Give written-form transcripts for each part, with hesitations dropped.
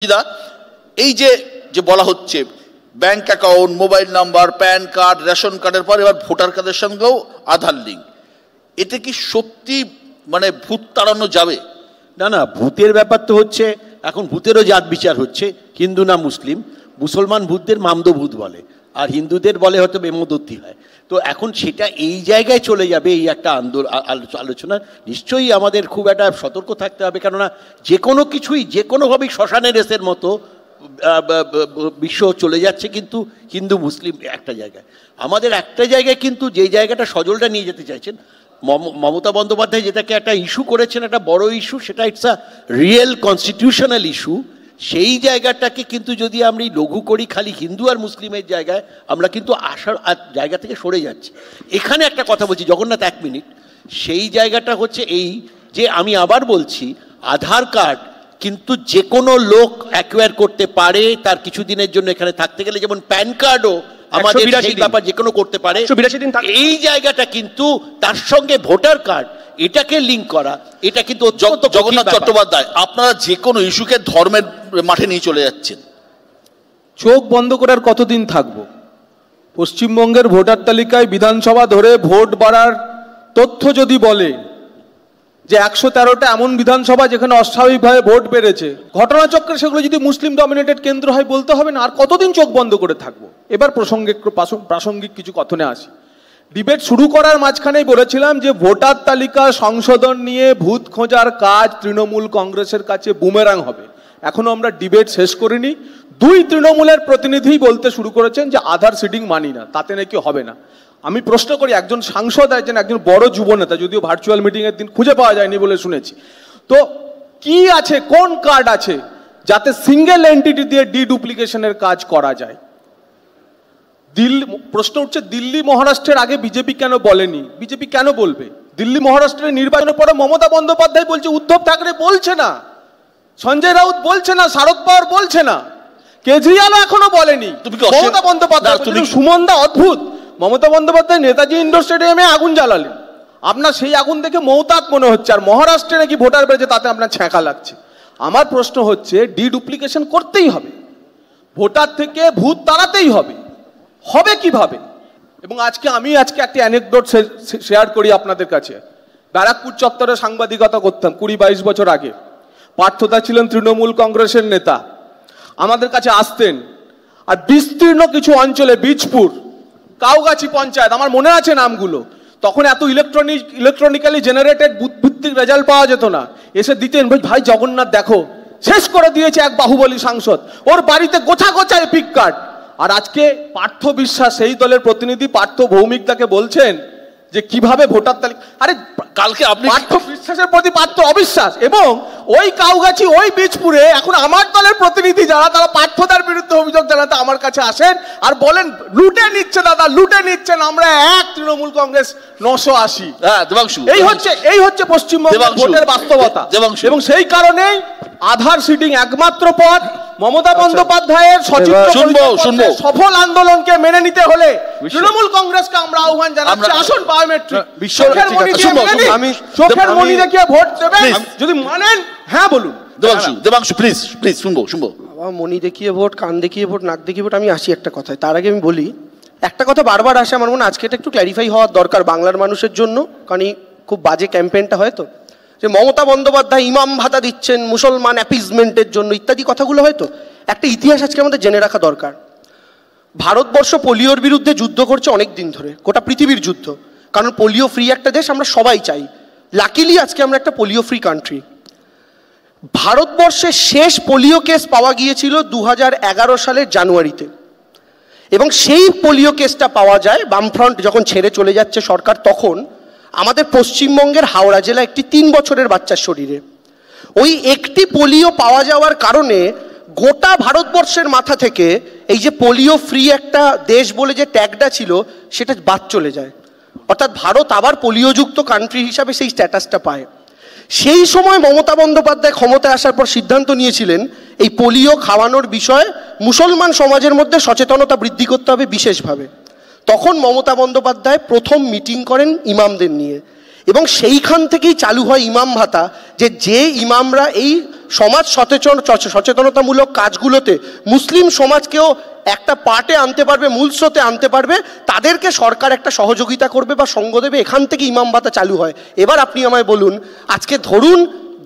এই যে বলা হচ্ছে bank account, mobile number, pan card, ration কার্ডের পর এবার ভোটার কার্ডের সঙ্গেও আধার লিঙ্ক, এতে কি সত্যি মানে ভূত তাড়ানো যাবে? না না, ভূতের ব্যাপার তো হচ্ছে এখন ভূতেরও জাত বিচার হচ্ছে, হিন্দু না মুসলিম। মুসলমান ভূতদের মামদো ভূত বলে, আর হিন্দুদের বলে হয়তো বেমদত্তি হয়। তো এখন সেটা এই জায়গায় চলে যাবে, এই একটা আলোচনা নিশ্চয়ই আমাদের খুব একটা সতর্ক থাকতে হবে। কেননা যে কোনো কিছুই যে কোনোভাবেই শ্মশানের রেসের মতো বিশ্ব চলে যাচ্ছে, কিন্তু হিন্দু মুসলিম একটা জায়গায়, আমাদের একটা জায়গায় কিন্তু যেই জায়গাটা সজলটা নিয়ে যেতে চাইছেন মমতা বন্দ্যোপাধ্যায়, যেটাকে একটা ইস্যু করেছেন, একটা বড় ইস্যু, সেটা it's a real constitutional issue. সেই জায়গাটাকে কিন্তু যদি আমরা লঘু করি খালি হিন্দু আর মুসলিমের জায়গায়, আমরা কিন্তু আসার জায়গা থেকে সরে যাচ্ছি। এখানে একটা কথা বলছি জগন্নাথ, 1 মিনিট। সেই জায়গাটা হচ্ছে এই যে আমি আবার বলছি, আধার কার্ড কিন্তু যে কোনো লোক অ্যাকোয়ার করতে পারে তার কিছুদিনের জন্য এখানে থাকতে গেলে, যেমন প্যান কার্ডও আমাদের সেই ব্যাপার যে কোনো করতে পারে। এই জায়গাটা কিন্তু তার সঙ্গে ভোটার কার্ড এটাকে লিঙ্ক করা, এটা কিন্তু জগন্নাথ চট্টোপাধ্যায়, আপনারা যে কোনো ইস্যুকে ধর্মের মাঠে নিয়ে চলে যাচ্ছেন। চোখ বন্ধ করার কতদিন থাকবো? পশ্চিমবঙ্গের ভোটার তালিকায় বিধানসভা ধরে ভোট বাড়ার তথ্য যদি বলে যে 113টা এমন বিধানসভা যেখানে অস্বাভাবিকভাবে ভোট বেড়েছে, ঘটনাচক্রে সেগুলো যদি মুসলিম ডমিনেটেড কেন্দ্র হয়, বলতে হবে না আর কতদিন চোখ বন্ধ করে থাকবো? এবার প্রাসঙ্গিক কিছু কথনে আসি। ডিবেট শুরু করার মাঝখানেই বলেছিলাম যে ভোটার তালিকা সংশোধন নিয়ে ভূত খোঁজার কাজ তৃণমূল কংগ্রেসের কাছে বুমেরাং হবে। এখনো আমরা ডিবেট শেষ করিনি, 2 তৃণমূলের প্রতিনিধি বলতে শুরু করেছেন যে আধার সিডিং মানি না, তাতে নাকি হবে না। আমি প্রশ্ন করি, একজন সাংসদ আছেন, একজন বড় যুবনেতা, যদিও ভার্চুয়াল মিটিংয়ের দিন খুঁজে পাওয়া যায়নি বলে শুনেছি, তো কি আছে, কোন কার্ড আছে যাতে সিঙ্গেল এন্টিটি দিয়ে ডিডুপ্লিকেশনের কাজ করা যায়? প্রশ্ন উঠছে দিল্লি মহারাষ্ট্রের আগে বিজেপি কেন বলেনি? বিজেপি কেন বলবে? দিল্লি মহারাষ্ট্রের নির্বাচনের পরে মমতা বন্দ্যোপাধ্যায় বলছে, উদ্ধব ঠাকরে বলছে না, সঞ্জয় রাউত বলছে না, শারদ পাওয়ার বলছে না, কেজরিওয়াল এখনো বলেনি, মমতা বন্দ্যোপাধ্যায়। সুমন দা অদ্ভুত, মমতা বন্দ্যোপাধ্যায় নেতাজি ইন্ডোর স্টেডিয়ামে আগুন জ্বালালেন, আপনার সেই আগুন দেখে মৌতাক মনে হচ্ছে, আর মহারাষ্ট্রে নাকি ভোটার বেড়েছে তাতে আপনার ছ্যাঁকা লাগছে। আমার প্রশ্ন হচ্ছে, ডিডুপ্লিকেশন করতেই হবে, ভোটার থেকে ভূত তাড়াতেই হবে, হবে কিভাবে? এবং আমি আজকে একটা অ্যানেকডোট শেয়ার করি আপনাদের কাছে। ব্যারাকপুর চত্বরে সাংবাদিকতা করতাম 20-22 বছর আগে। পার্থদা ছিলেন তৃণমূল কংগ্রেসের নেতা, আমাদের কাছে আসতেন, আর বিস্তীর্ণ কিছু অঞ্চলে, বীজপুর, কাউগাছি পঞ্চায়েত, আমার মনে আছে নামগুলো, তখন এত ইলেকট্রনিক্যালি জেনারেটেড বুথভিত্তিক রেজাল্ট পাওয়া যেত না, এসে দিতেন, ভাই জগন্নাথ দেখো শেষ করে দিয়েছে এক বাহুবলী সাংসদ, ওর বাড়িতে গোছা গোছা এপিক কার্ড। আর আজকে পার্থ বিশ্বাস, সেই দলের প্রতিনিধি পার্থ ভৌমিক, তাকে বলছেন যে কিভাবে ভোটার তালিকা, আরে কালকে আপনি পার্থ বিশ্বাসের প্রতি পার্থ অবিশ্বাস। এবং ওই কাউগাছি, ওই বীজপুরে এখন আমার দলের প্রতিনিধি যারা, তারা পার্থদার বিরুদ্ধে অভিযোগ জানাতে আমার কাছে আসেন আর বলেন লুটে নিচ্ছে দাদা, লুটে নিচ্ছেন, আমরা এক তৃণমূল কংগ্রেস 980। এই হচ্ছে পশ্চিমবঙ্গের ভোটের বাস্তবতা। এবং সেই কারণেই আধার সিডিং একমাত্র পথ। মমতা বন্দ্যোপাধ্যায়ের সফল আন্দোলনকে মেনে নিতে হলে তৃণমূল কংগ্রেসকে আমরা আহ্বান জানাচ্ছি, আসুন বায়োমেট্রিক চোখের মনি দেখিয়ে ভোট দেবেন, যদি মানেন হ্যাঁ বলুন। দেবাংশু প্লিজ শুনবো। মনি দেখিয়ে ভোট, কান দেখিয়ে ভোট, নাক দেখিয়ে ভোট, আমি আসি একটা কথায়। তার আগে আমি বলি, একটা কথা বারবার আসে আমার মনে, আজকে এটা একটু ক্ল্যারিফাই হওয়ার দরকার বাংলার মানুষের জন্য, কারণ খুব বাজে ক্যাম্পেইনটা হয়তো, যে মমতা বন্দ্যোপাধ্যায় ইমাম ভাতা দিচ্ছেন মুসলমান অ্যাপিজমেন্টের জন্য ইত্যাদি কথাগুলো, হয়তো একটা ইতিহাস আজকে আমাদের জেনে রাখা দরকার। ভারতবর্ষ পোলিওর বিরুদ্ধে যুদ্ধ করছে অনেক দিন ধরে, গোটা পৃথিবীর যুদ্ধ, কারণ পোলিও ফ্রি একটা দেশ আমরা সবাই চাই। লাকিলি আজকে আমরা একটা পোলিও ফ্রি কান্ট্রি। ভারতবর্ষের শেষ পোলিও কেস পাওয়া গিয়েছিল 2011 সালের জানুয়ারিতে, এবং সেই পোলিও কেসটা পাওয়া যায় বামফ্রন্ট যখন ছেড়ে চলে যাচ্ছে সরকার, তখন আমাদের পশ্চিমবঙ্গের হাওড়া জেলা একটি 3 বছরের বাচ্চার শরীরে। ওই একটি পোলিও পাওয়া যাওয়ার কারণে গোটা ভারতবর্ষের মাথা থেকে এই যে পোলিও ফ্রি একটা দেশ বলে যে ট্যাগটা ছিল সেটা বাদ চলে যায়, অর্থাৎ ভারত আবার পোলিওযুক্ত কান্ট্রি হিসাবে সেই স্ট্যাটাসটা পায়। সেই সময় মমতা বন্দ্যোপাধ্যায় ক্ষমতায় আসার পর সিদ্ধান্ত নিয়েছিলেন এই পোলিও খাওয়ানোর বিষয়ে মুসলমান সমাজের মধ্যে সচেতনতা বৃদ্ধি করতে হবে বিশেষভাবে। তখন মমতা বন্দ্যোপাধ্যায় প্রথম মিটিং করেন ইমামদের নিয়ে, এবং সেইখান থেকেই চালু হয় ইমাম ভাতা, যে ইমামরা এই সমাজ সচেতনতামূলক কাজগুলোতে মুসলিম সমাজকেও একটা পার্টে আনতে পারবে, মূল স্রোতে আনতে পারবে, তাদেরকে সরকার একটা সহযোগিতা করবে বা সঙ্গ দেবে, এখান থেকে ইমাম ভাতা চালু হয়। এবার আপনি আমায় বলুন, আজকে ধরুন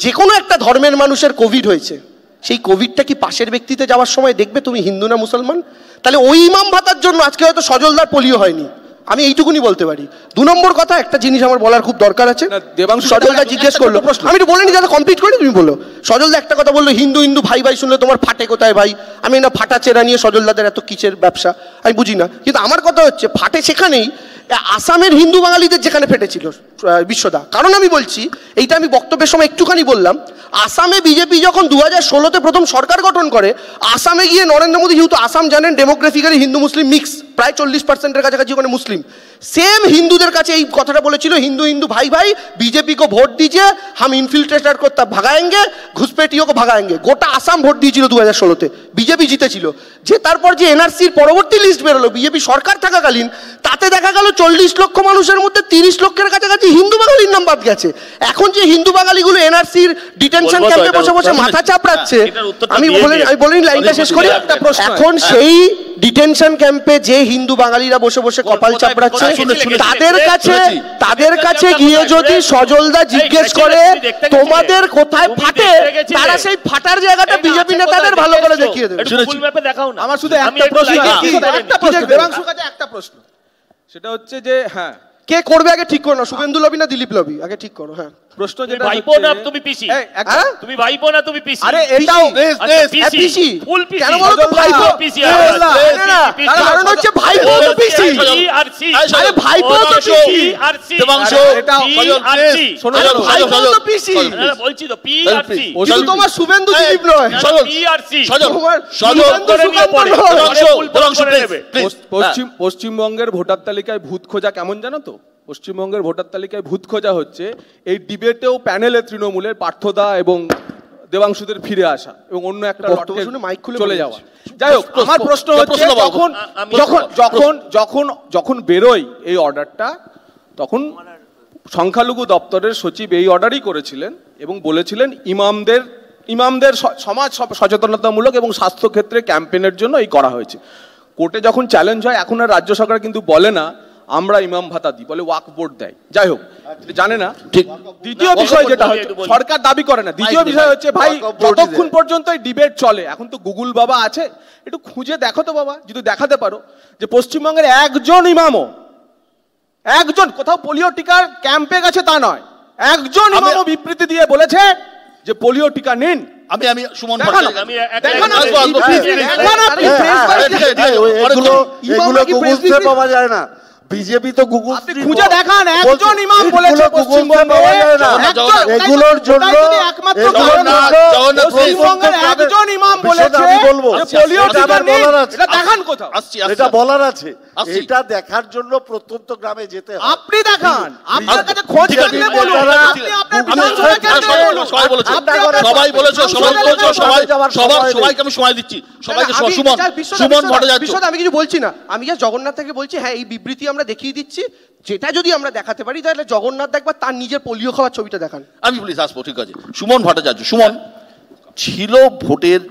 যে কোনো একটা ধর্মের মানুষের কোভিড হয়েছে, সেই কোভিডটা কি পাশের ব্যক্তিতে যাওয়ার সময় দেখবে তুমি হিন্দু না মুসলমান? তাহলে ওই ইমাম ভাতার জন্য আজকে হয়তো সজলদার পোলিও হয়নি, আমি এইটুকুনি বলতে পারি। 2 নম্বর কথা, একটা জিনিস আমার বলার খুব দরকার আছে। সজলদা জিজ্ঞেস করলো, আমি একটু বলে নি যাতে কমপ্লিট করি, তুমি বলো। সজলদা একটা কথা বললো, হিন্দু হিন্দু ভাই ভাই শুনলে তোমার ফাটে কোথায় ভাই? আমি না ফাটা চেরা নিয়ে সজলদাদের এত কিচের ব্যবসা আমি বুঝি না, কিন্তু আমার কথা হচ্ছে ফাটে সেখানেই আসামের হিন্দু বাঙালিদের যেখানে ফেটেছিল বিশ্বদা। কারণ আমি বলছি, এইটা আমি বক্তব্যের সময় একটুখানি বললাম, আসামে বিজেপি যখন 2016-তে প্রথম সরকার গঠন করে, আসামে গিয়ে নরেন্দ্র মোদী, যেহেতু আসাম জানেন ডেমোগ্রাফিক্যালি হিন্দু মুসলিম মিক্স, প্রায় 40%-এর কাছাকাছি ওখানে মুসলিম, সেম হিন্দুদের কাছে এই কথাটা বলেছিল, হিন্দু হিন্দু ভাই ভাই বিজেপি को ভোট दीजिए, हम इनफिल्ट्रेटर को तब भगाएंगे, घुसपैठियों को भगाएंगे। গোটা আসাম ভোট দিয়েছিল 2016-তে, বিজেপি জিতেছিল। যে তারপর যে এনআরসির পরবর্তী লিস্ট বেরোলো বিজেপি সরকার থাকাকালীন, তাতে দেখা গেল 40 লক্ষ মানুষের মধ্যে 30 লক্ষের কাছাকাছি হিন্দু বাঙালির নাম বাদ গেছে। এখন যে হিন্দু বাঙালিগুলো এনআরসির ডিটেনশন ক্যাম্পে বসে বসে মাথা চাপড়াচ্ছে, আমি বলিনি লাইনটা শেষ করি। এখন সেই ডিটেনশন ক্যাম্পে যে হিন্দু বাঙালিরা বসে বসে কপাল চাপড়াচ্ছে, তাদের কাছে গিয়ে যদি সজলদা জিজ্ঞেস করে তোমাদের কোথায় ফাটে, তারা সেই ফাটার জায়গাটা বিজেপি নেতাদের ভালো করে দেখিয়ে দেবে। আমার শুধু একটা প্রশ্ন, সেটা হচ্ছে যে হ্যাঁ, কে করবে আগে ঠিক করো না, শুভেন্দু লবি না দিলীপ লবি, আগে ঠিক করো। হ্যাঁ, প্রশ্ন যেটা ভাইপো না তুমি পিসি, তুমি ভাইপো না তুমি পিসি, আরে এটাও পিসি ফুল পিসি, কেন বলো তো ভাইপো পিসি, না কারণ হচ্ছে ভাইপো তো পিসি, আরে ভাইপো তো পিসি আর সি, দেবাংশু এটাও শোনো, ভাইপো তো পিসি, না বলছি তো পি আর সি, কিন্তু তোমার শুভেন্দু দিলীপ নয়, পি আর সি, পশ্চিমবঙ্গের ভোটার তালিকায় ভূত খোঁজা কেমন জানো তো? পশ্চিমবঙ্গের ভোটার তালিকায় ভূত খোঁজা হচ্ছে এই ডিবেটেও প্যানেলে তৃণমূলের পার্থদা এবং দেবাংশুদের ফিরে আসা এবং অন্য একটা চলে যাওয়া। যাই হোক, আমার প্রশ্ন হচ্ছে, যখন বেরোয় এই অর্ডারটা, তখন সংখ্যালঘু দপ্তরের সচিব এই অর্ডারই করেছিলেন এবং বলেছিলেন ইমামদের সমাজ সচেতনতামূলক এবং স্বাস্থ্যক্ষেত্রে ক্যাম্পেইনের জন্য এই করা হয়েছে। কোর্টে যখন চ্যালেঞ্জ হয়, এখন আর রাজ্য সরকার কিন্তু বলে না আমরা ইমাম ভাতা দিই, বলে ওয়াকফ বোর্ড দেয়। যাই হোক, জানে না। ঠিক, দ্বিতীয় বিষয় যেটা হচ্ছে, সরকার দাবি করে না। দ্বিতীয় বিষয় হচ্ছে, ভাই যতক্ষণ পর্যন্ত এই ডিবেট চলে, এখন তো গুগল বাবা আছে, একটু খুঁজে দেখো তো বাবা, যদি দেখাতে পারো যে পশ্চিমবঙ্গের একজন ইমামও, একজন কোথাও পোলিও টিকার ক্যাম্পে গেছে তা নয়, একজন ইমামও বিবৃতি দিয়ে বলেছে যে পোলিও টিকা নিন। আমি সুমন পাওয়া যায় না, বিজেপি তো গুগল খুঁজে দেখান একজন ইমাম বলেছে পশ্চিমবঙ্গে, এগুলোর জন্য পশ্চিমবঙ্গের একজন ইমাম বলেছে যে পোলিও টিকা নিন, এটা দেখান কোথাও। এটা বলার আছে, এটা দেখার জন্য প্রত্যন্ত গ্রামে যেতে হবে। আপনি দেখান, আপনার কাছে খোঁজ থাকলে বলুন, আপনি আপনার বিধানসভা কেন্দ্রে বলুন। সবাই বলেছে, সবাইকে আমি সময় দিচ্ছি, সবাইকে। সুমন ভট্টাচার্য, আমি কিছু বলছি না, আমি যা জগন্নাথ থেকে বলছি, হ্যাঁ এই বিবৃতি আমরা দেখিয়ে দিচ্ছি, যেটা যদি আমরা দেখাতে পারি তাহলে জগন্নাথ একবার তার নিজের পোলিও খাওয়ার ছবিটা দেখান। আমি প্লিজ আসবো, ঠিক আছে। সুমন ভট্টাচার্য, সুমন ছিল ভোটের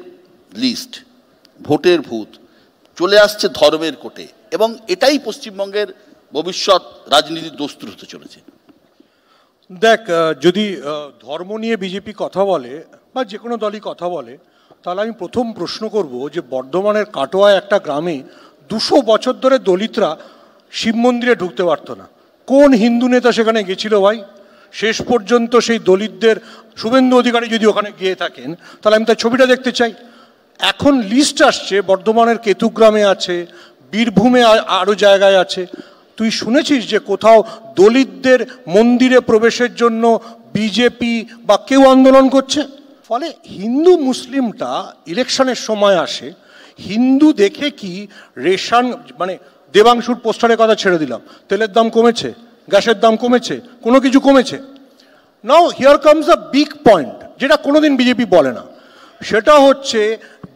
লিস্ট, ভোটের ভূত চলে আসছে ধর্মের কোটে, এবং এটাই পশ্চিমবঙ্গের ভবিষ্যৎ রাজনীতির দস্তুর হতে চলেছে। দেখ, যদি ধর্ম নিয়ে বিজেপি কথা বলে বা যে কোনো দলই কথা বলে, তাহলে আমি প্রথম প্রশ্ন করব যে বর্ধমানের কাটোয়ায় একটা গ্রামে 200 বছর ধরে দলিতরা শিব মন্দিরে ঢুকতে পারতো না। কোন হিন্দু নেতা সেখানে গেছিল ভাই? শেষ পর্যন্ত সেই দলিতদের, শুভেন্দু অধিকারী যদি ওখানে গিয়ে থাকেন, তাহলে আমি তার ছবিটা দেখতে চাই। এখন লিস্ট আসছে, বর্ধমানের কেতুগ্রামে আছে, বীরভূমে আরও জায়গায় আছে। তুই শুনেছিস যে কোথাও দলিতদের মন্দিরে প্রবেশের জন্য বিজেপি বা কেউ আন্দোলন করছে? ফলে হিন্দু মুসলিমটা ইলেকশনের সময় আসে, হিন্দু দেখে কি রেশন, মানে দেবাংশুর পোস্টারের কথা ছেড়ে দিলাম, তেলের দাম কমেছে, গ্যাসের দাম কমেছে, কোনো কিছু কমেছে। Now here comes a big point, যেটা কোনোদিন বিজেপি বলে না। সেটা হচ্ছে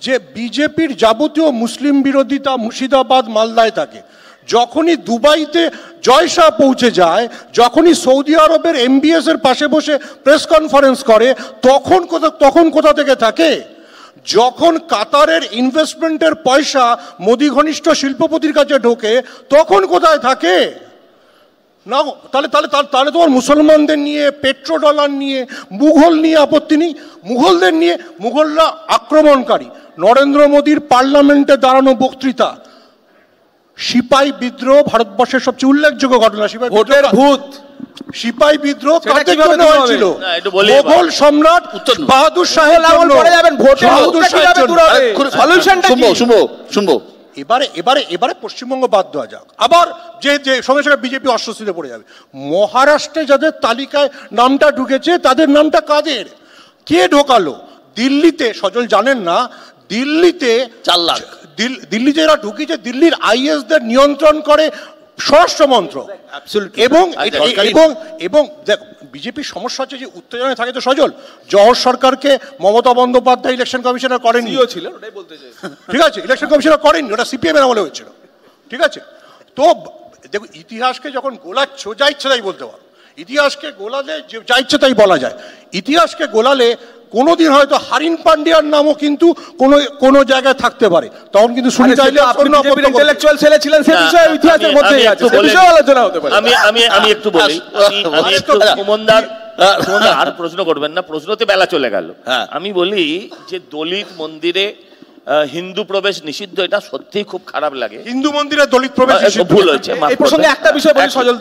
যে বিজেপির যাবতীয় মুসলিম বিরোধিতা মুর্শিদাবাদ মালদায় থাকে। যখনই দুবাইতে জয় শাহ পৌঁছে যায়, যখনই সৌদি আরবের MBS এর পাশে বসে প্রেস কনফারেন্স করে, তখন কোথা থেকে থাকে? যখন কাতারের ইনভেস্টমেন্টের পয়সা মোদি ঘনিষ্ঠ শিল্পপতির কাছে ঢোকে, তখন কোথায় থাকে? না, তাহলে তোমার মুসলমানদের নিয়ে, পেট্রো ডলার নিয়ে, মুঘল নিয়ে আপত্তি নেই? মুঘলদের নিয়ে, মুঘলরা আক্রমণকারী। নরেন্দ্র মোদীর পার্লামেন্টে দাঁড়ানো বক্তৃতা, সিপাই বিদ্রোহ ভারতবর্ষের সবচেয়ে উল্লেখযোগ্য ঘটনা। সিপাই বিদ্রোহ কাদের জন্য হয়েছিল? মোগল সম্রাট বাহাদুর শাহের জন্য। শুনবো এবারে পশ্চিমবঙ্গ বাদ দেওয়া যাক, আবার যে সঙ্গে সঙ্গে বিজেপি অস্বস্তিতে পড়ে যাবে। মহারাষ্ট্রে যাদের তালিকায় নামটা ঢুকেছে, তাদের নামটা কাদের? কে ঢোকালো? দিল্লিতে, সজল জানেন না, দিল্লিতে 4 লাখ, দিল্লিতে এরা ঢুকিয়েছে, দিল্লির IAS-দের নিয়ন্ত্রণ করে স্বরাষ্ট্রমন্ত্র। এবং দেখ, বিজেপির সমস্যা হচ্ছে যে উত্তেজনায় থাকে। তো সজল, জওহর সরকারকে মমতা বন্দ্যোপাধ্যায় ইলেকশন কমিশনার করেননি, ঠিক আছে? ইলেকশন কমিশনার করেননি, ওটা CPM এর আমলে হয়েছিল, ঠিক আছে? তো দেখো, ইতিহাসকে যখন গোলাচ্ছ, যা ইচ্ছে তাই বলতে পারো। ইতিহাসকে গোলালে যা ইচ্ছে তাই বলা যায়। ইতিহাসকে গোলালে কোনোদিন হয়তো হারিন পান্ডিয়ার নামও কিন্তু কোনো জায়গায় থাকতে পারে, তখন কিন্তু সুনিতা ইলিয়াস ইন্টেলেকচুয়াল ছেলে ছিলেন, সে বিষয়ে ইতিহাসের মধ্যেই আছে, সে বিষয়ে আলোচনা হতে পারে। আমি একটু বলি, আর প্রশ্ন করবেন না, প্রশ্নতে বেলা চলে গেল। আমি বলি যে দলিত মন্দিরে হিন্দু প্রবেশ নিষিদ্ধ, এটা সত্যি খুব খারাপ লাগে। হিন্দু মন্দিরে দলিত প্রবেশ ভুল হয়েছে। এই প্রসঙ্গে একটা বিষয় বলি সজল,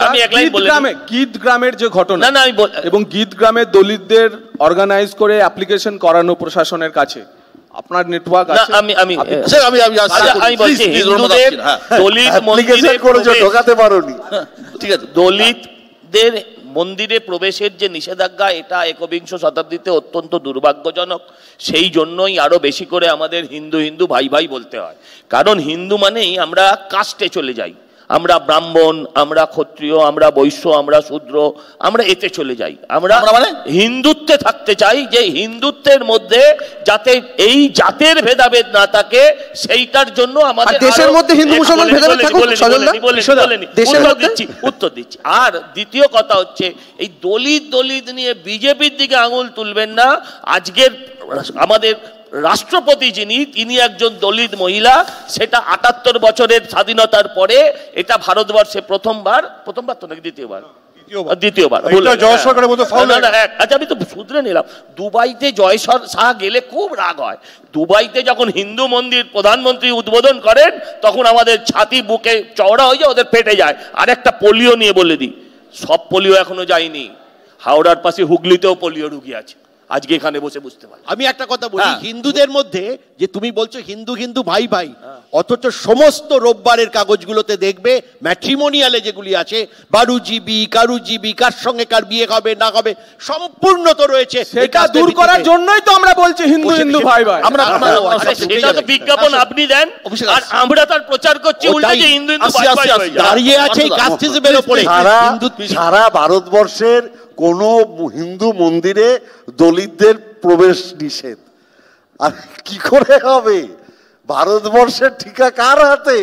গীত গ্রামের যে ঘটনা, এবং গীত গ্রামের দলিতদের অর্গানাইজ করে অ্যাপ্লিকেশন করানো প্রশাসনের কাছে, আপনার নেটওয়ার্ক আছে? আমি বলছি হিন্দুদের দলিত মন্দিরে ঢোকাতে পারোনি, ঠিক আছে? দলিতদের মন্দিরে প্রবেশের যে নিষেধাজ্ঞা, এটা 21 শতাব্দীতে অত্যন্ত দুর্ভাগ্যজনক। সেই জন্যই আরো বেশি করে আমাদের হিন্দু ভাই ভাই বলতে হয়। কারণ হিন্দু মানেই আমরা কাস্টে চলে যাই, আমরা ব্রাহ্মণ, আমরা ক্ষত্রিয়, আমরা বৈশ্য, আমরা শূদ্র, আমরা এতে চলে যাই। আমরা মানে হিন্দুত্বে থাকতে চাই, যে হিন্দুত্বের মধ্যে যাতে এই জাতের ভেদাভেদ না থাকে, সেইটার জন্য আমাদের দেশের মধ্যে হিন্দু মুসলমান ভেদাভেদ থাকুক। উত্তর দিচ্ছি। আর দ্বিতীয় কথা হচ্ছে, এই দলিত নিয়ে বিজেপির দিকে আঙুল তুলবেন না। আজকের আমাদের রাষ্ট্রপতি তিনি একজন দলিত মহিলা, সেটা 78 বছরের স্বাধীনতার পরে এটা ভারতবর্ষে প্রথমবার তো নাকি দ্বিতীয়বার আচ্ছা, আমি তো শুধরে নিলাম। দুবাইতে জয় শাহ গেলে খুব রাগ হয়। দুবাইতে যখন হিন্দু মন্দির প্রধানমন্ত্রী উদ্বোধন করেন, তখন আমাদের ছাতি বুকে চওড়া হয়ে যায়, ওদের পেটে যায়। আর একটা পোলিও নিয়ে বলে দিই, সব পোলিও এখনো যায়নি। হাওড়ার পাশে হুগলিতেও পোলিও রুগী আছে, আজকে এখানে বসে বুঝতে পারি। আমি একটা কথা বলি, হিন্দুদের মধ্যে যে তুমি বলছো হিন্দু ভাই ভাই, অথচ সমস্ত রোববারের কাগজগুলোতে দেখবে ম্যাট্রিমোনিয়ালে যেগুলি আছে, বারুজীবী কারুজীবী, কার সঙ্গে কার বিয়ে হবে না হবে, সম্পূর্ণ তো রয়েছে। সেটা দূর করার জন্যই তো আমরা বলছি হিন্দু ভাই ভাই। সেটা তো বিজ্ঞাপন আপনি দেন, আর আমরা তার প্রচার করছি উল্টা, যে হিন্দু ভাই ভাই দাঁড়িয়ে আছে কাস্টিজমের উপরে। সারা ভারতবর্ষের কোন হিন্দু মন্দিরে দলিতদের প্রবেশ নিষেধ, আর কি করে হবে? ভারতবর্ষের ঠিকা কার হাতে?